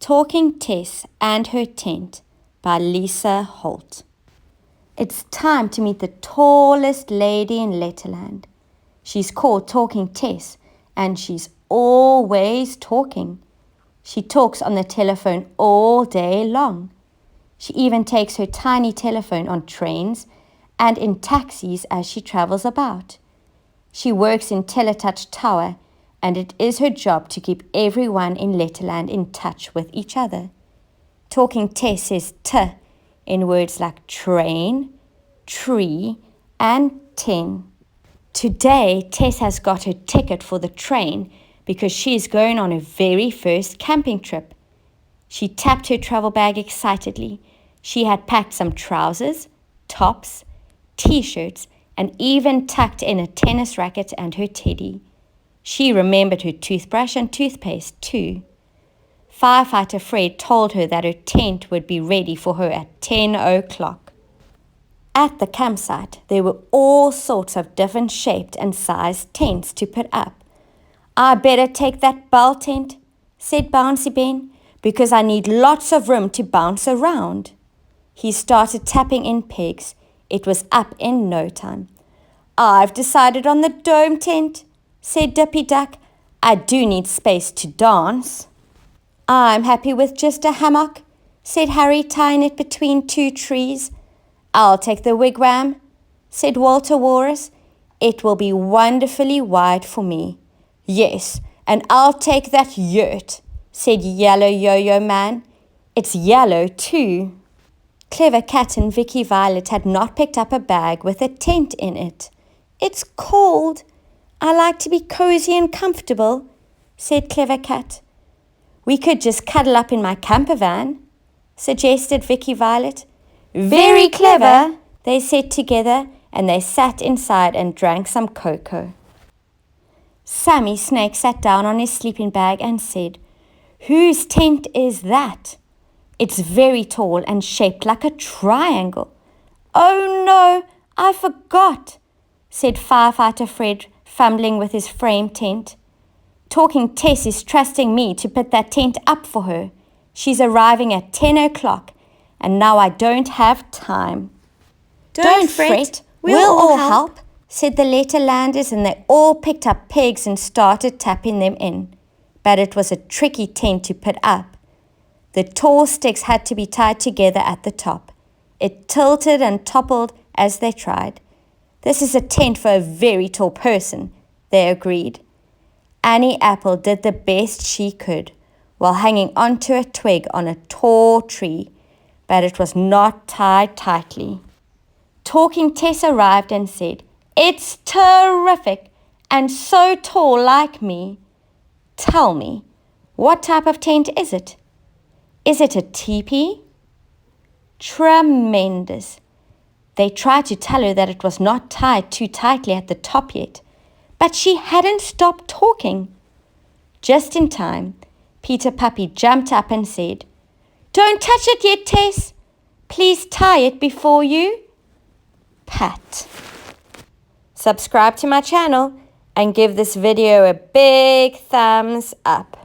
Talking Tess and Her Tent by Lisa Holt. It's time to meet the tallest lady in Letterland. She's called Talking Tess, and she's always talking. She talks on the telephone all day long. She even takes her tiny telephone on trains and in taxis as she travels about. She works in Teletouch Tower, and it is her job to keep everyone in Letterland in touch with each other. Talking Tess says T in words like train, tree, and 10. Today, Tess has got her ticket for the train because she is going on her very first camping trip. She tapped her travel bag excitedly. She had packed some trousers, tops, t-shirts, and even tucked in a tennis racket and her teddy. She remembered her toothbrush and toothpaste too. Firefighter Fred told her that her tent would be ready for her at 10 o'clock. At the campsite, there were all sorts of different shaped and sized tents to put up. "I better take that bell tent," said Bouncy Ben, "because I need lots of room to bounce around." He started tapping in pegs. It was up in no time. "I've decided on the dome tent," said Dippy Duck. "I do need space to dance." "I'm happy with just a hammock," said Harry, tying it between two trees. "I'll take the wigwam," said Walter Walrus. "It will be wonderfully wide for me." "Yes, and I'll take that yurt," said Yellow Yo-Yo Man. "It's yellow too." Clever Cat and Vicky Violet had not picked up a bag with a tent in it. "It's cold. I like to be cozy and comfortable," said Clever Cat. "We could just cuddle up in my camper van," suggested Vicky Violet. "Very clever," they said together, and they sat inside and drank some cocoa. Sammy Snake sat down on his sleeping bag and said, "Whose tent is that? It's very tall and shaped like a triangle." "Oh no, I forgot," said Firefighter Fred, fumbling with his frame tent. "Talking Tess is trusting me to put that tent up for her. She's arriving at 10 o'clock, and now I don't have time." Don't fret, we'll all help, said the Letterlanders, and they all picked up pegs and started tapping them in. But it was a tricky tent to put up. The tall sticks had to be tied together at the top. It tilted and toppled as they tried. "This is a tent for a very tall person," they agreed. Annie Apple did the best she could while hanging onto a twig on a tall tree, but it was not tied tightly. Talking Tess arrived and said, "It's terrific and so tall like me. Tell me, what type of tent is it? Is it a teepee?" Tremendous. They tried to tell her that it was not tied too tightly at the top yet, but she hadn't stopped talking. Just in time, Peter Puppy jumped up and said, "Don't touch it yet, Tess. Please tie it before you." Pat. Subscribe to my channel and give this video a big thumbs up.